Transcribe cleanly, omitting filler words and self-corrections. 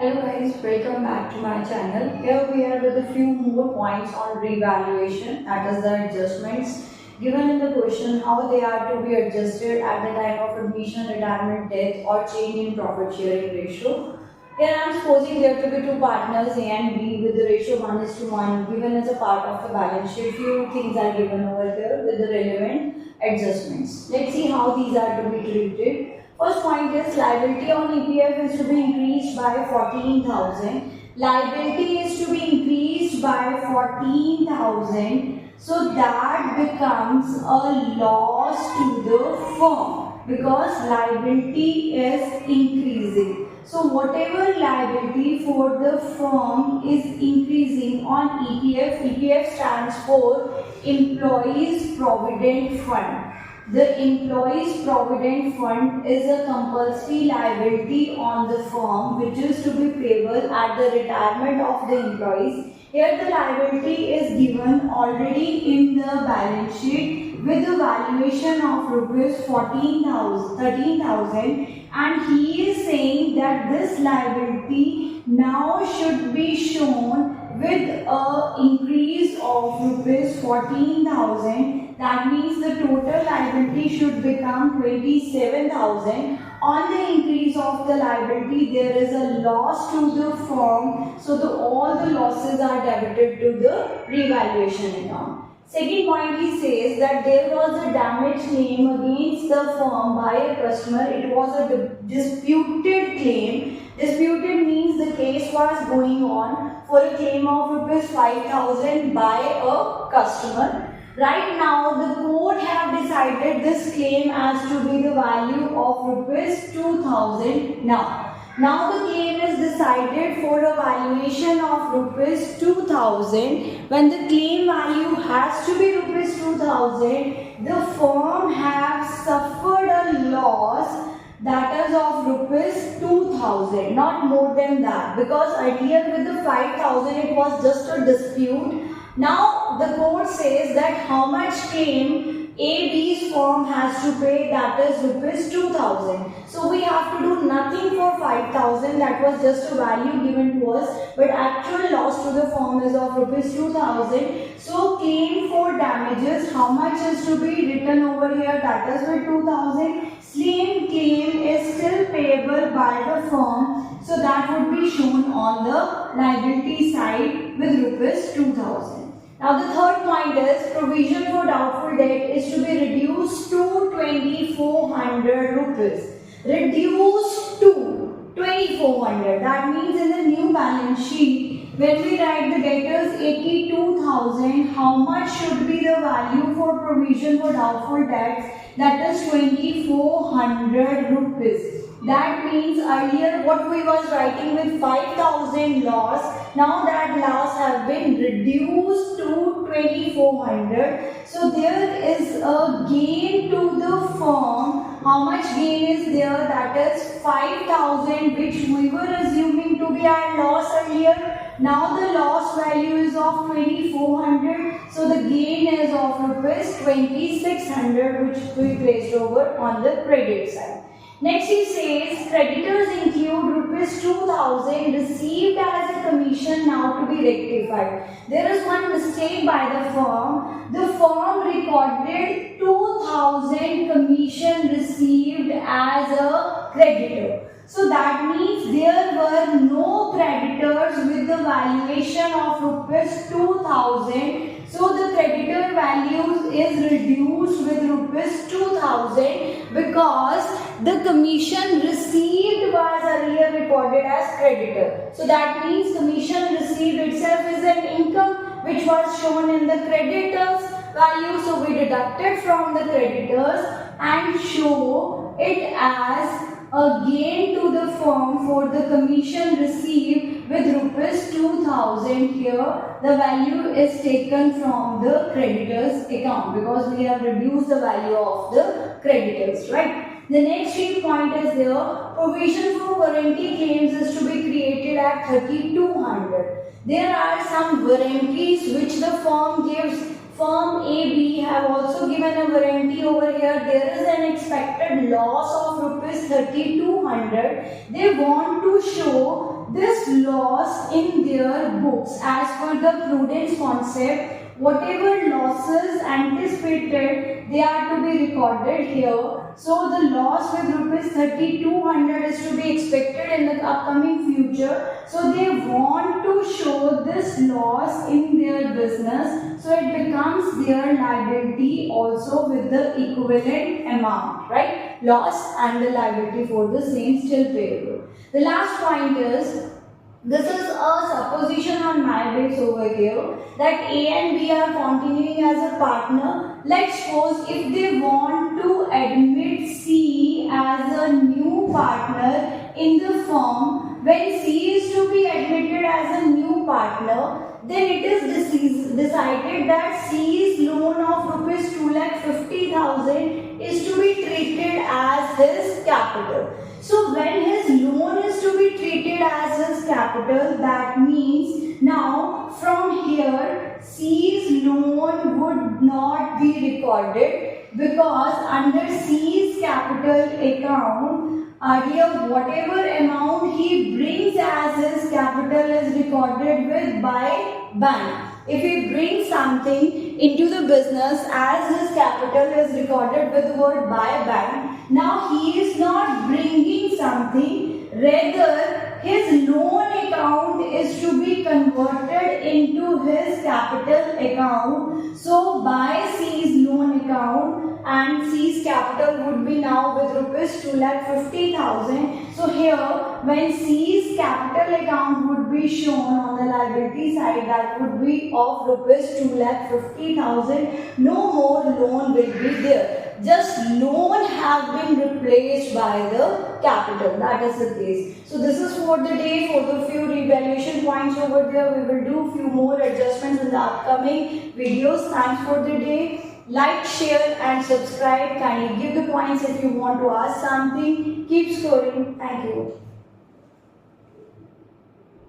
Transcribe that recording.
Hello guys, welcome back to my channel. Here we are with a few more points on revaluation, that is the adjustments given in the question, how they are to be adjusted at the time of admission, retirement, death or change in profit sharing ratio. Here I am supposing there to be two partners A and B with the ratio 1:1 given as a part of the balance sheet. Few things are given over here with the relevant adjustments. Let's see how these are to be treated. First point is liability on EPF is to be increased by 14,000. Liability is to be increased by 14,000. So that becomes a loss to the firm because liability is increasing. So whatever liability for the firm is increasing on EPF, EPF stands for Employees Provident Fund. The Employees Provident Fund is a compulsory liability on the firm which is to be payable at the retirement of the employees. Here the liability is given already in the balance sheet with a valuation of rupees 13,000 and he is saying that this liability now should be shown with a increase of rupees 14,000. That means the total liability should become 27,000. On the increase of the liability, there is a loss to the firm. So all the losses are debited to the revaluation account. Second point, he says that there was a damage claim against the firm by a customer. It was a disputed claim. Disputed means the case was going on for a claim of rupees 5,000 by a customer. Right now, the court have decided this claim as to be the value of rupees 2,000 now. Now the claim is decided for a valuation of rupees 2,000. When the claim value has to be rupees 2,000, the firm have suffered a loss that is of rupees 2,000, not more than that, because earlier with the 5,000 it was just a dispute. Now the court says that how much claim AB's firm has to pay, that is rupees 2,000. So we have to do nothing for 5,000, that was just a value given to us, but actual loss to the firm is of rupees 2,000. So claim for damages, how much is to be written over here, that is with 2,000. Same claim is still payable by the firm, so that would be shown on the liability side with rupees 2,000. Now the third point is provision for doubtful debt is to be reduced to 2,400 rupees. Reduced to 2,400. That means in the new balance sheet, when we write the debtors 82,000, how much should be the value for provision for doubtful debts? That is 2,400 rupees. That means earlier what we was writing with 5,000 loss, now that loss have been reduced to 2,400. So there is a gain to the firm. How much gain is there? That is 5,000, which we were assuming to be our loss earlier. Now the loss value is of 2,400. So the gain is of rupees 2,600, which we placed over on the credit side. Next he says creditors include rupees 2,000 received as a commission now to be rectified. There is one mistake by the firm. The firm recorded 2,000 commission received as a creditor. So that means there were no creditors with the valuation of rupees 2,000. So the creditor values is reduced with rupees 2,000 because the commission received was earlier recorded as creditor. So that means commission received itself is an income which was shown in the creditors value. So we deducted from the creditors and show it as a gain to the firm for the commission received with rupees 2,000. Here the value is taken from the creditors account because we have reduced the value of the creditors, right? The next key point is there, provision for warranty claims is to be created at 3,200. There are some warranties which the firm gives firm AB have also given a warranty over here. There is an expected loss of rupees 3200. They want to show this loss in their books as per the prudence concept. Whatever losses anticipated, they are to be recorded here. So the loss with rupees 3200 is to be expected in the upcoming future. So they want to show this loss in their business. So it becomes their liability also with the equivalent amount, right? Loss and the liability for the same still payable. The last point is, this is a supposition on my base over here that A and B are continuing as a partner. Let's suppose if they want to admit C as a new partner in the firm, when C is to be admitted as a new partner, then it is decided that C's loan of rupees 2,50,000 is to be treated as his capital. So when his loan is to be treated as his capital, that means now from here C's loan would not be recorded, because under C's capital account, here whatever amount he brings as his capital is recorded with by bank. If he brings something into the business as his capital is recorded with the word by bank, now he is not bringing something, rather his loan account is to be converted into his capital account. So by C's loan account, and C's capital would be now with rupees 2,50,000. So here when C's capital account would be shown on the liability side, that would be of rupees 2,50,000. No more loan will be there. Just loan have been replaced by the capital. That is the case. So this is for the day. For the few revaluation points over there, we will do few more adjustments in the upcoming videos. Thanks for the day. Like, share and subscribe. Kindly give the points if you want to ask something. Keep scoring. Thank you.